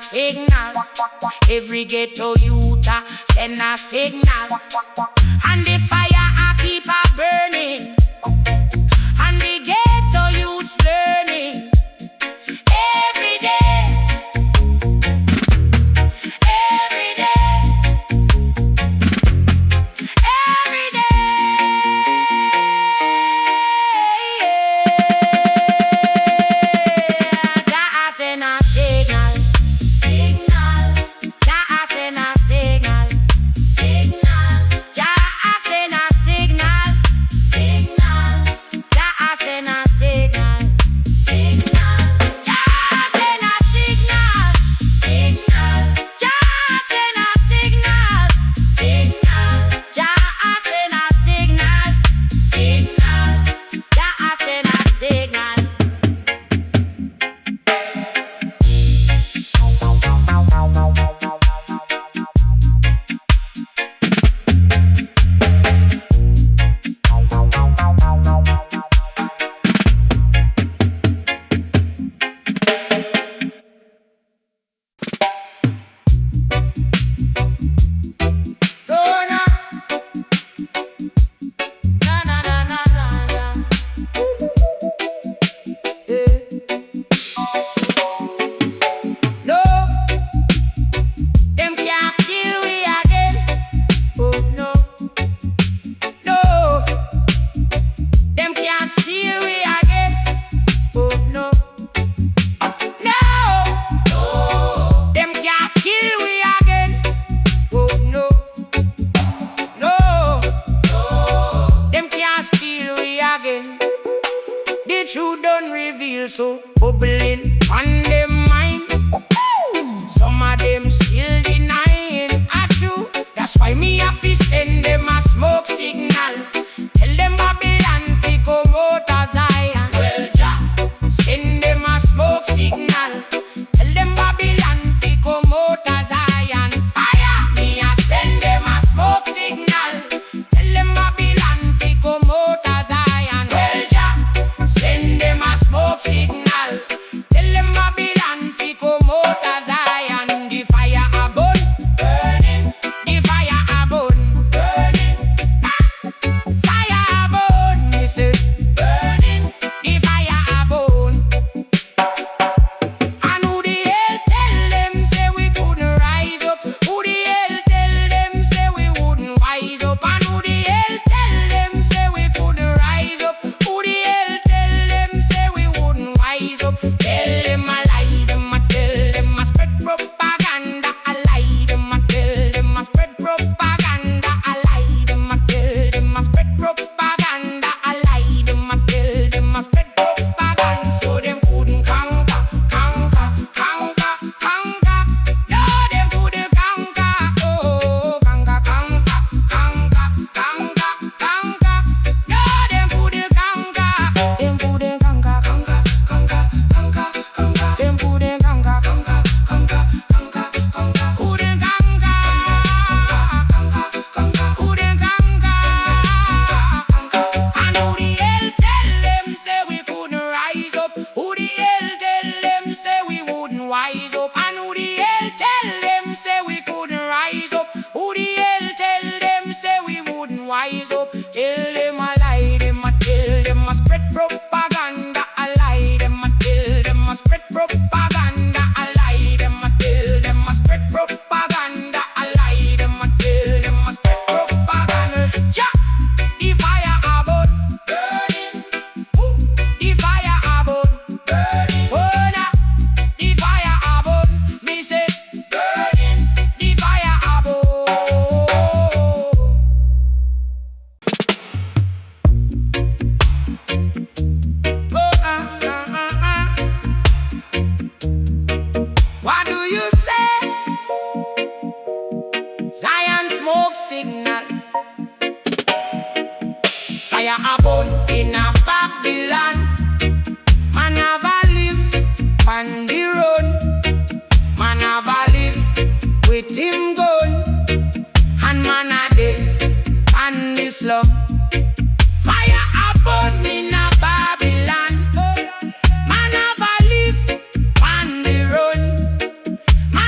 signal. Every ghetto youth send a signal. And the fire a keep a burning. And the ghetto youth learning. Every day. Every day. Every day. Jah send a signal. Signal. Jah send a signal. Signal. Jah send a signal. Signal. Jah send a signal. Signal. Jah send a signal. Signal. Jah send a signal. Signal. Jah send a signal. Signal. Jah send a signal. Gonna na na na na na na. No, them can't kill we again. Oh no, no, them can't steal we again. Oh no, no, no, them can't kill we again. Oh no, no, no, them can't steal we again. The truth done reveal, so bubbling on them mind. Some of them still denying a true. That's why me have to send them a smoke signal. Tell them Babylon fi come out of Zion. Well, Jah, send them a smoke signal. Tell them Babylon fi come out of Zion. Fire, me a send them a smoke signal. Tell them Babylon fi come out of Zion. Well, Jah, send them a smoke signal. Tell them Babylon fi come out of Zion. The fire a burn, burning. The fire a burn, burning. Fire a burn, me say, burning. The fire a burn. And who the hell tell them say we couldn't rise up? Who the hell tell them say we wouldn't wise up? And who the hell tell them say we couldn't rise up? Who the hell tell them say we wouldn't wise up? Tell them a lie, them a tell them a spread propaganda. A lie, them a tell them a spread propaganda. A lie, them a tell them a spread propaganda. A lie, them a tell them a spread propaganda. So them couldn't conquer, conquer, conquer, conquer. No, them couldn't conquer. Oh, conquer, conquer, conquer, conquer, conquer. No, them couldn't conquer. Them couldn't conquer, conquer, conquer, conquer, conquer. Them couldn't conquer, conquer, conquer, conquer, conquer. Couldn't conquer, conquer, conquer. Couldn't conquer, conquer. And who the hell tell them say we couldn't rise up? Who the hell tell them say we wouldn't wise up? And who the hell tell them say we couldn't rise up? Who the hell tell them say we wouldn't wise up? Tell them a lie, them a tell them a spread propaganda. A lie, them a tell them a spread propaganda. A lie, them a tell them a spread propaganda. A lie, them a tell them a spread propaganda. Ja, the fire a burn, burning. Ooh, the fire a burn, burning. Oh, nah, the fire a burn. Me say, burning. The fire a burn. What do you say? Zion smoke signal. Fire a burn in a Babylon. Man have a live on the run. Man have a live with him gun. And man a dead on the slum. Fire a burn in a Babylon. Man have a live on the run. Man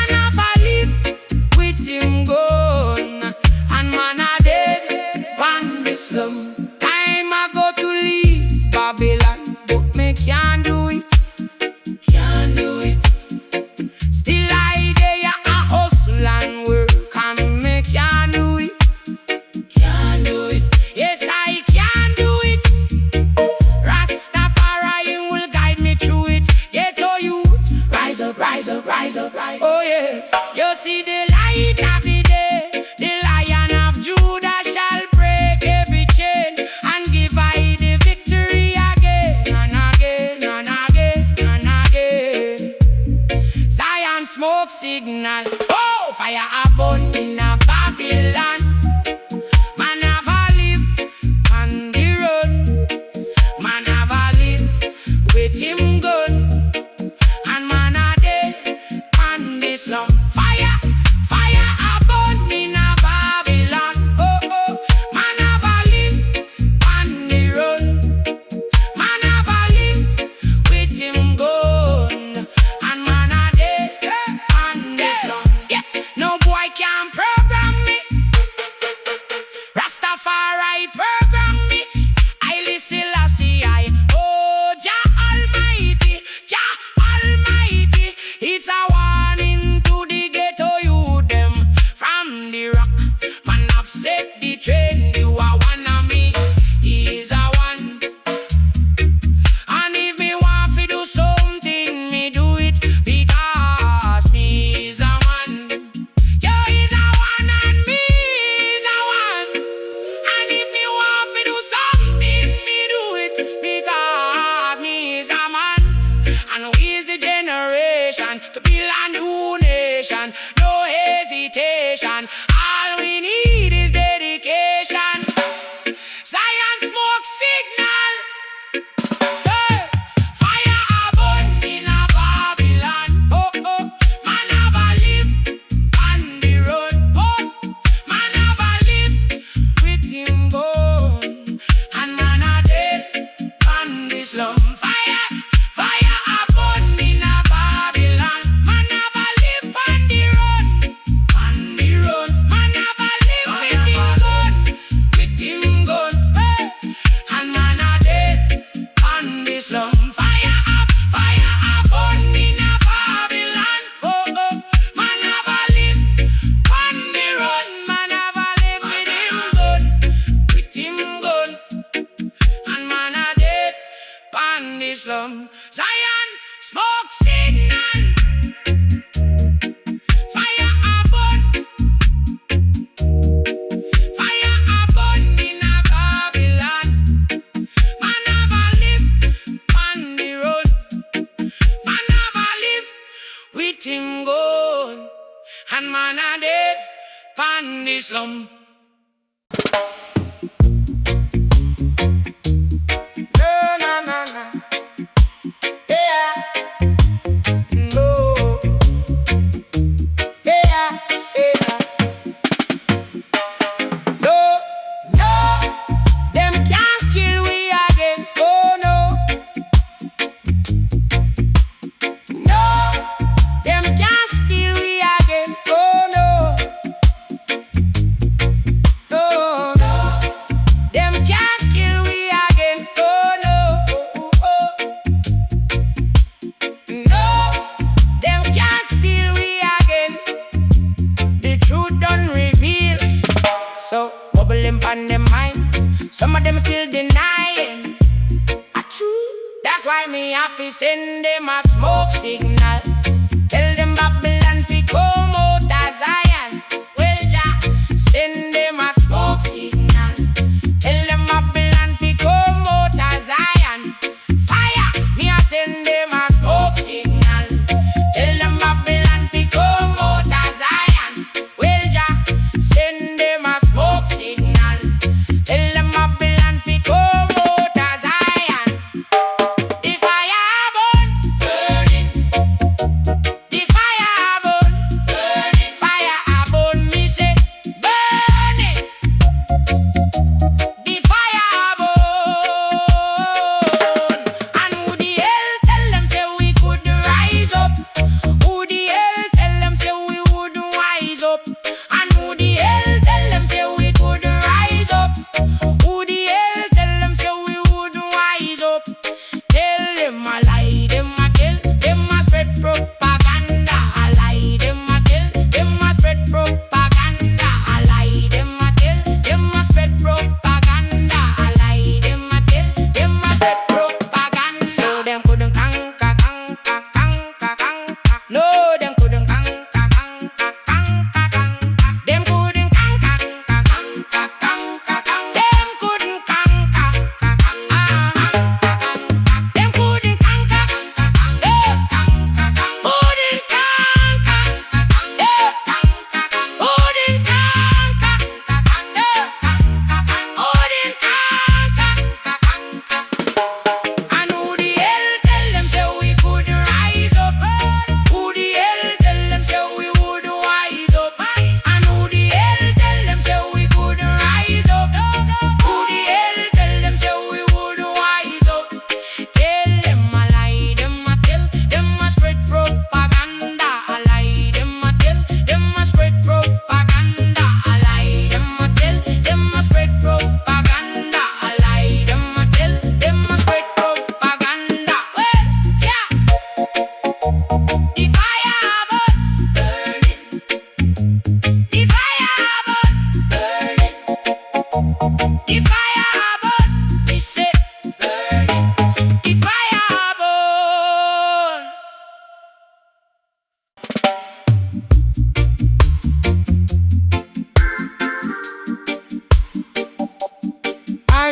Fire a burn in a Babylon. Man have a live on the run. Man have a live with him gun. And man a dead on the slum. Fire a burn in a Babylon. Oh oh, man have a live on the run. Man have a live with him gun. And man a dead on the slum. Yeah, no boy can program me. Rastafari program me. I listen, I oh Jah Almighty, Jah Almighty. It's a warning to the ghetto youth them from the rock. Man have set the train, you are one of me. He is a one. And if me want to do something, me do it because me is a one. You is a one and me is a one. And if me want to do something, me do it because me is a man. And we is the generation to build a new nation. No hesitation. All we need is dedication. Science smoke signal. Hey, fire a burn in a Babylon. Oh oh, man have a live on the road. Oh, man have a live with him gun. And man a dead on the slum. Fire a burn in a Babylon. Man have a live on the run. On the run. Man have a live with him gun. Hey, and man a dead on the slum. Fire a burn in a Babylon. Oh oh, man have a live on the run. Man have a live with him gun. And man a dead on the slum. Zion smoke signal. Fire a burn. Fire a burn in a Babylon. Man have a live on the road. Man have a live with him gun. And man a dead on the slum. No, no, no, no. Yeah. No. Yeah, yeah. No, no. Them can't kill we again. Oh no. No. Them can't steal we again. Oh no. No, no. Them can't kill we again. Oh no. Oh, oh. No. Them can't steal we again. The truth done reveal. So bubbling on them mind. Some of them still denying. Achoo. That's why me have to send them a smoke signal. Tell them Babylon fi come out of Zion. Well, Jah, send them a smoke signal. Tell them Babylon fi come out of Zion. Fire, me a send them a smoke signal. Tell them Babylon fi come out of Zion. Well, Jah, send them a smoke signal. Tell them Babylon fi come out of Zion. The fire burn, burning.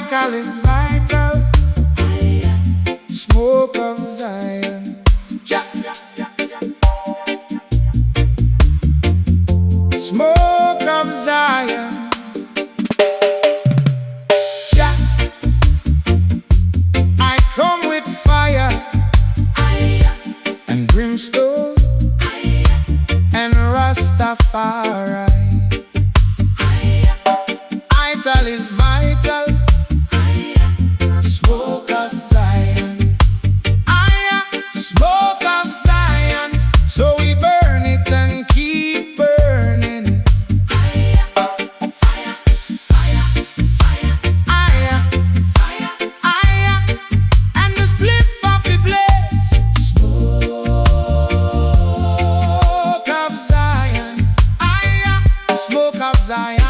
call it vital. Smoke of Zion. Smoke of Zion. I come with fire and brimstone and rastafari. Vital is vital. Smoke of Zion. Smoke of Zion. So we burn it and keep burning. Fire, fire, fire, fire. Fire, fire. And the split of the blaze. Smoke of Zion. Smoke of Zion.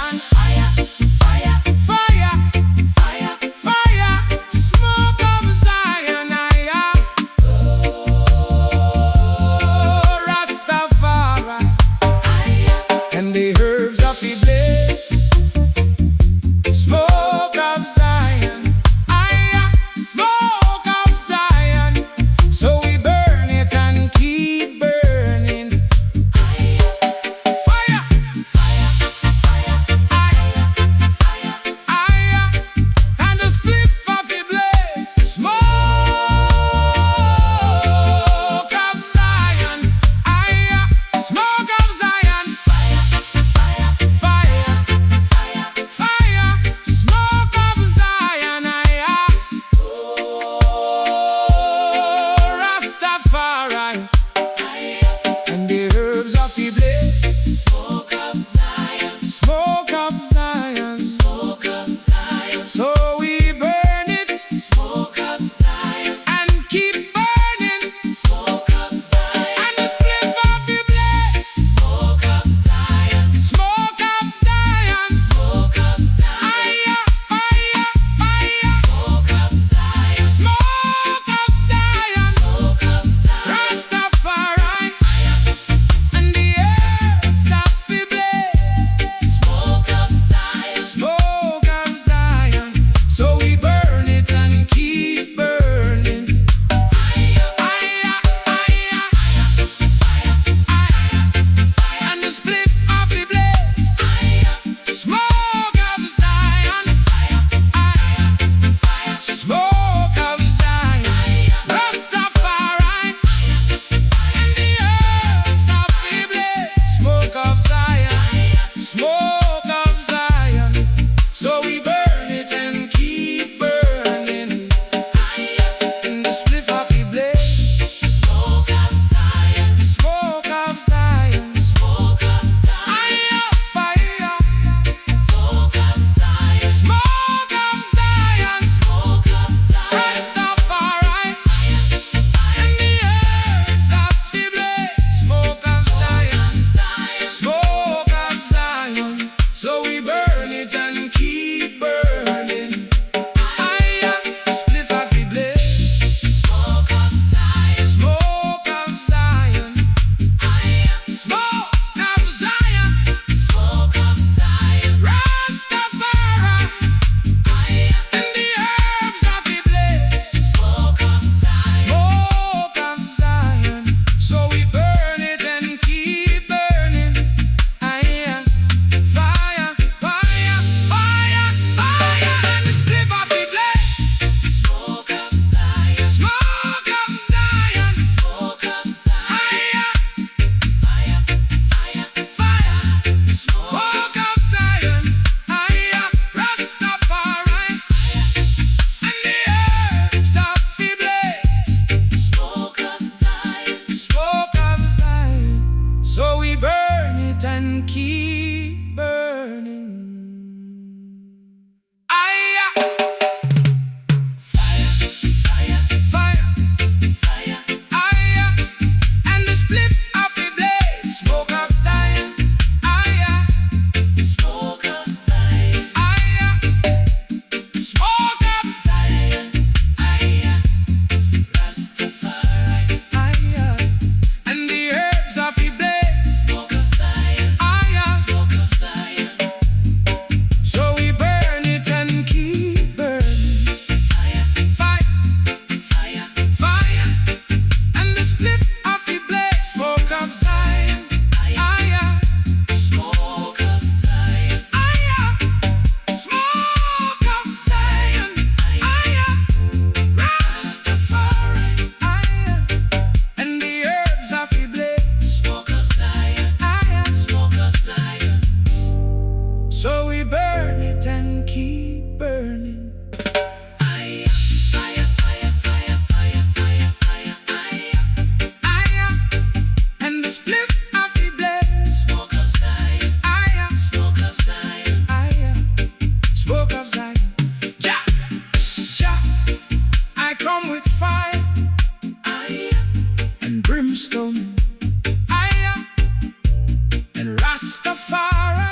Rastafari,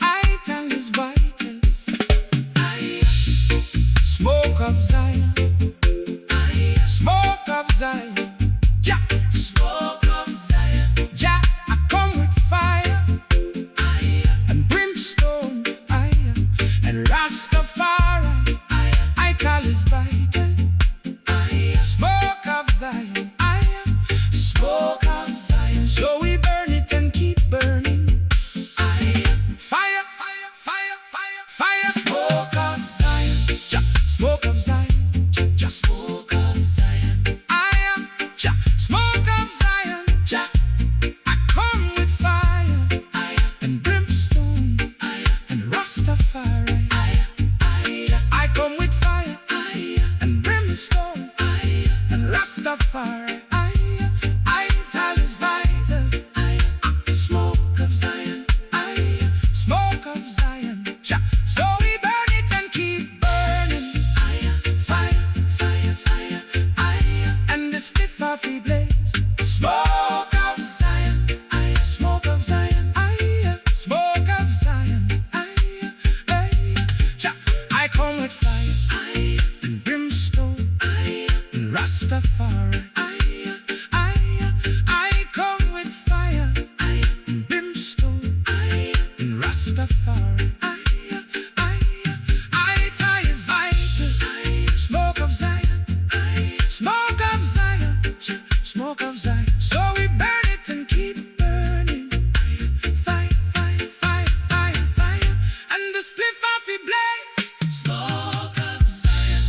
ital is vital. Smoke of Zion, smoke of Zion, Jah, smoke of Zion. Jah, I come with fire and brimstone, and Rastafari, ital is vital. Smoke of Zion, smoke of Zion. So we burn it and keep burning. Fire, fire, fire, fire, fire. Smoke of Zion, Jah, smoke of Zion, Jah, smoke of Zion. Jah, smoke of Zion, Jah. I come with fire and brimstone and Rastafari. I come with fire and brimstone and Rastafari. Ital is vital. Smoke of Zion, smoke of Zion, Jah. So we burn it and keep burning. Fire, fire, fire, and the spliff off we blaze. Smoke of Zion, smoke of Zion, smoke of Zion, Jah. I come with fire and brimstone and Rastafari. I come with fire and brimstone and Rastafari. Ital is vital. Smoke of Zion, smoke of Zion, smoke of Zion. So we burn it and keep burning. Fire, fire, fire, fire, fire, and the spliff off we blaze. Smoke of Zion,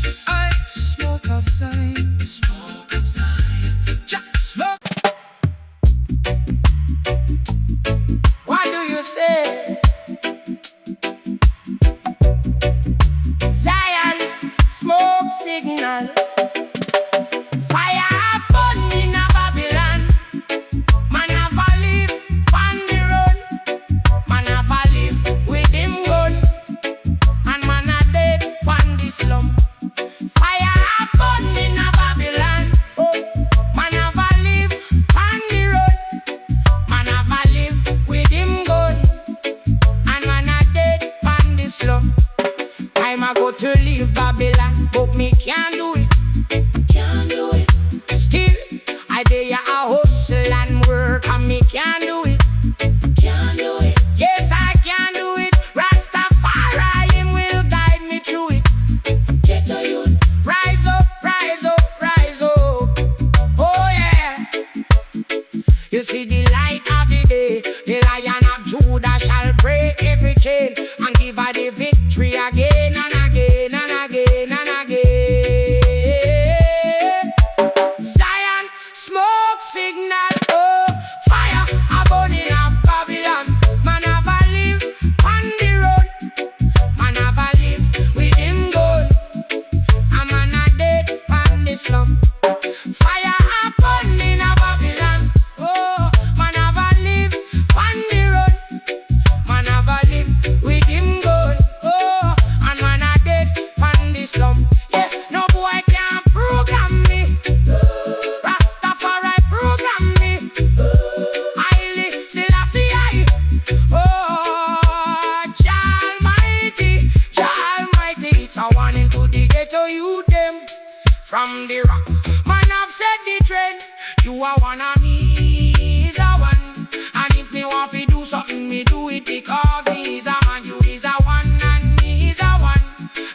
smoke of Zion, smoke of Zion, Jah, smoke. What do you say? Zion, smoke signal. Fire burn in a Babylon. Man have a live on the run. Man have a live with him gun. And man a dead on the slum. Fire burn in a Babylon. Man have a live on the run. Man have a live with him gun. And man a dead on the slum. Time I go to leave Babylon, but me can't do it. Can't do it. Still, I dare a hustle and work, and me can't do it. Can't do it. Yes, I can do it. Rastafari, him will guide me through it. Get to you. Rise up, rise up, rise up. Oh yeah. You see the light of the day. The Lion of Judah shall break every chain and give her the victory again and again and again and again. Zion, smoke signal. Oh, fire a burn in a Babylon. Man have a live on the road. Man have a live with him gun. A man a dead on the slum. Fire a burn in a Babylon. Oh, man have a live on the road. Man have a live with him gun. Oh, and man a dead on the slum. Yeah, no boy can program me. Rastafari program me. Haile Selassie I. Oh, Jah Almighty, Jah Almighty. It's a warning to the ghetto youth them. From the rock, man have set the trend. You are one of me, is a one. And if me want to do something, me do it because me is a man. You is a one and me is a one.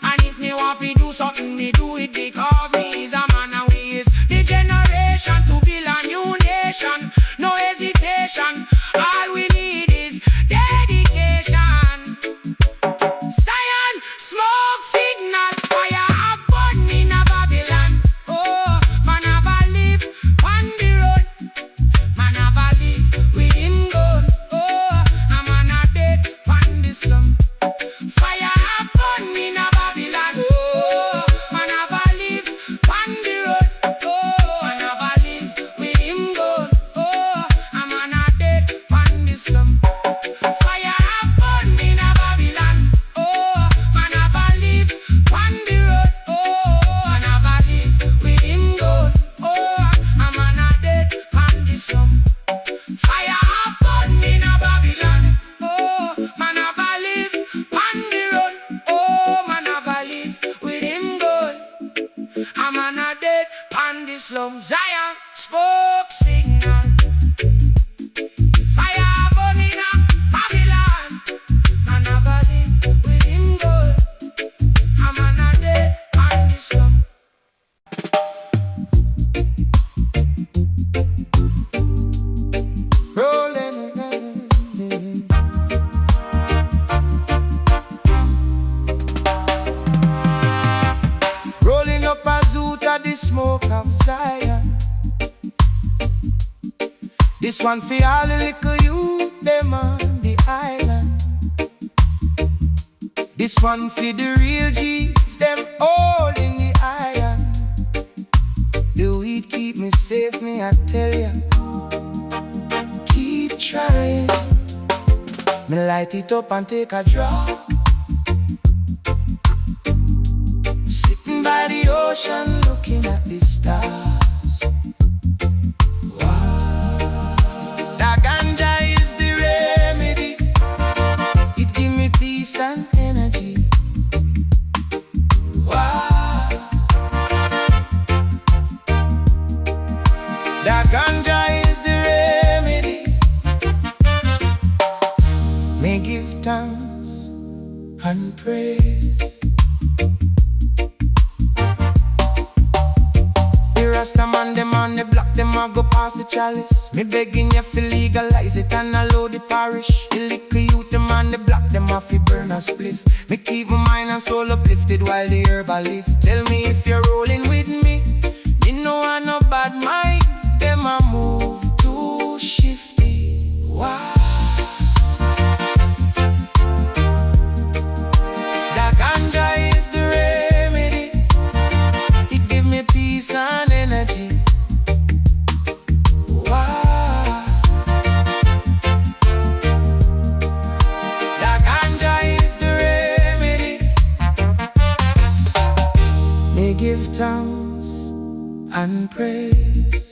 And if me want to do something, me do it because me is a man. And we is the generation to build a new nation. No hesitation, all we need is dedication. Zion, smoke signal. Fire a burn in a Babylon. Oh, man have a live on the road. Man have a live with him gun. Oh, a man a dead slum. Zion, smoke signal. Fire burning up Babylon. Man have a live with him good. I'm on a day on the slum. Rolling, rolling up a zoot at the smoke of Zion. This one for all the little youth, them on the island. This one for the real G's, them all in the iron. The weed keep me safe, me I tell ya. Keep trying. Me light it up and take a drop. Sitting by the ocean, looking at the stars. Wow. The ganja is the remedy. It give me peace and energy. Wow. The ganja is the remedy. May give thanks and praise. The Rasta man, them on the block, them a go past the chalice. Me begging you fi legalize it and allow the parish. The little youth, them on the block, them a fi burn a spliff. Me keep my mind and soul uplifted while the herb a live. Tell me if you're rolling with me. Me no want no bad mind. Them a move too shifty. Wow. The ganja is the remedy. It give me peace and energy. Wow. The ganja is the remedy. May give thanks and praise.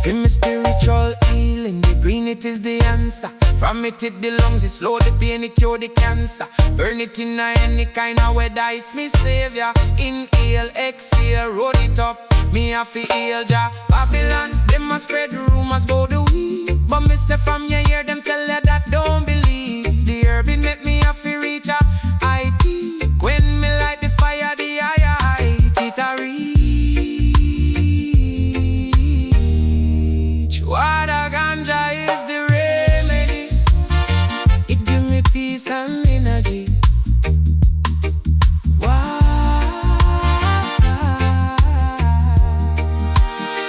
For me spiritual healing, the green it is the answer. From it hit the lungs, it slow the pain, it cure the cancer. Burn it in any kind of weather, it's me savior. Inhale, exhale, roll it up. Me have to heal Jah. Babylon, them a spread rumors about the weed. But me say from your ear, them tell you that don't believe. The herb it make me have to reach a high peak. When me light the fire, the higher height it a reach. Water ganja is the remedy. It give me peace and energy. Wow.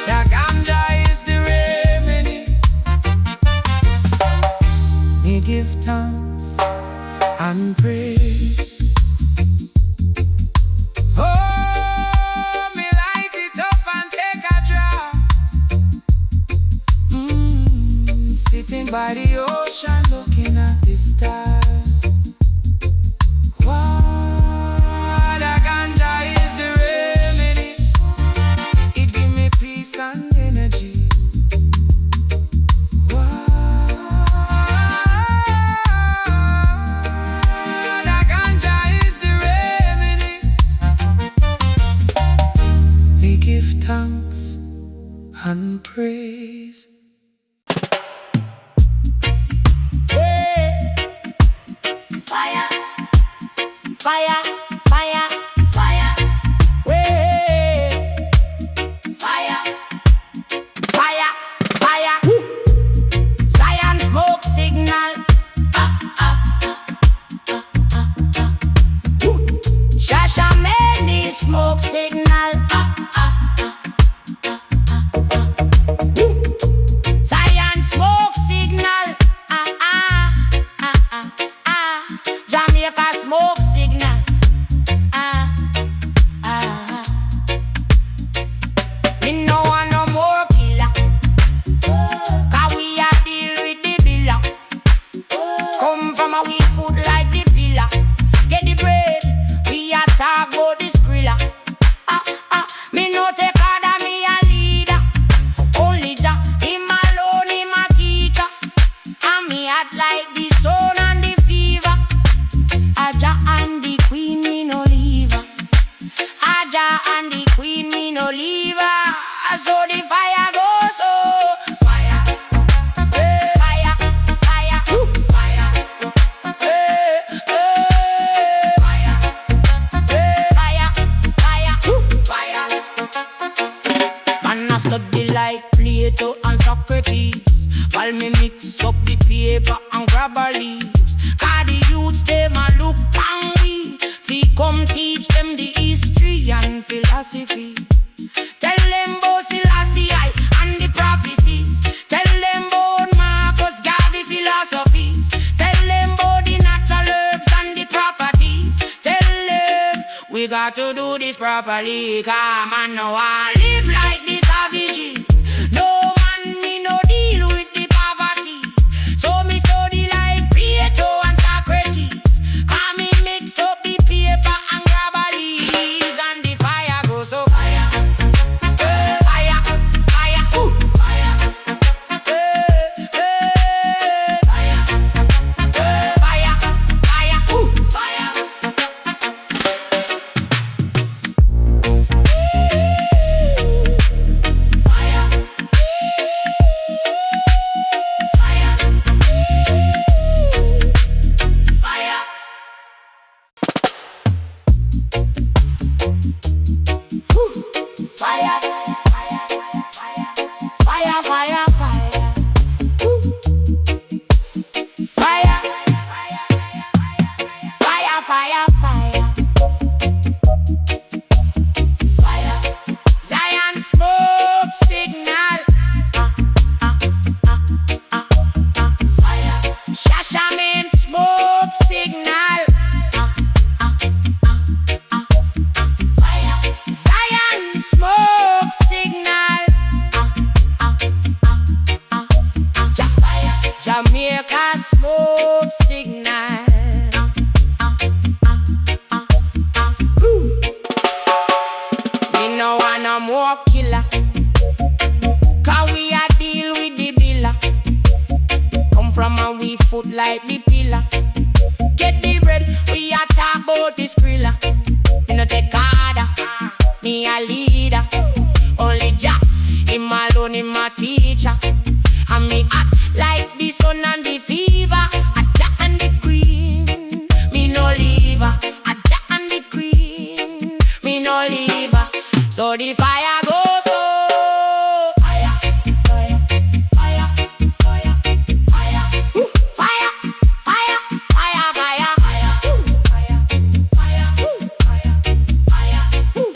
The ganja is the remedy. Me give thanks and praise. Oh, me light it up and take a drop. Sitting by the ocean, looking at the stars. Wow, the ganja is the remedy. It give me peace and energy. Wow, the ganja is the remedy. We give thanks and praise. Fire, fire, fire, fire. Way. Fire, fire, fire. Woo. Zion smoke signal. Shasha made smoke signal. Zion smoke signal. Jamaica smoke signal. Me no want no more killer. Cause we a deal with the billa. Come from a weak food like the pillar. Get the bread, we a talk about the skrilla. Me no take order, me a leader. Only Jah, him alone, him a teacher. And me act like the sun and the fever. Aja and the queen, me no leave her. Aja and the queen, me no leave her. mix up the paper and grab a leaves. Cause the youths them a look pan we. We come teach them the history and philosophy. Tell them about Selassie and the prophecies. Tell them about Marcus Garvey philosophies. Tell them about the natural herbs and the properties. Tell them we got to do this properly. Cause man no I live like the savages. No man me no deal with the poverty. So me study like Plato and Socrates. Cause me mix up the paper and grab a leaves. And the fire goes so fire. Fire, fire, ooh, fire. Fire, fire, fire, ooh, fire. Fire, fire, fire, fire. Woo. Fire, fire, fire, fire. Fire. Zion smoke signal. Fire. Shashaman smoke signal. Zion smoke signal. Jamaica smoke signal. Me no want no more killer. Cause we a deal with the billa. Come from and we foot like the pillar. Get the bread, we a talk about the skrilla. Me no take order, me a leader. Only Jah, him alone, him a teacher. And me act like the sun and the fever. A Jah and the queen, me no leave her. A Jah and the queen, me no leave her. So the fire goes so. Fire, fire, fire, fire, fire. Ooh, fire, fire, fire, fire, fire. Ooh, fire, fire, ooh, fire, fire. Ooh.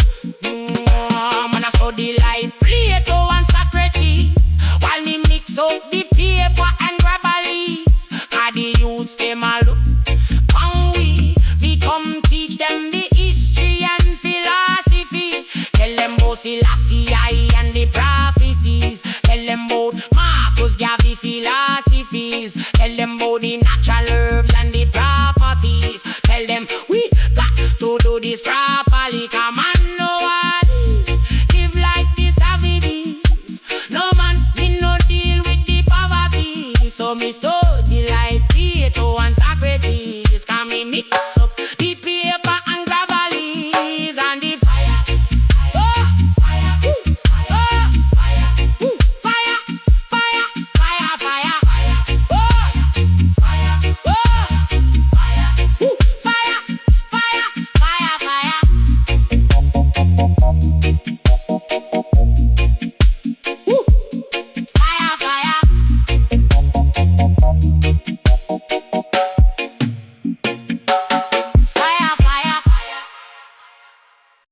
Man, I saw the light Plato and Socrates. While me mix up the paper and grab a leaves. Cause the youths them a look pan we. We come teach them the history and philosophy. Tell them about Selassie and the prophecies. Tell them about Marcus Garvey philosophies. Tell them about the natural herbs and the properties. Tell them we got to do this properly. Come on, no one live like the savages. No man, me no deal with the poverty. So me study like Plato and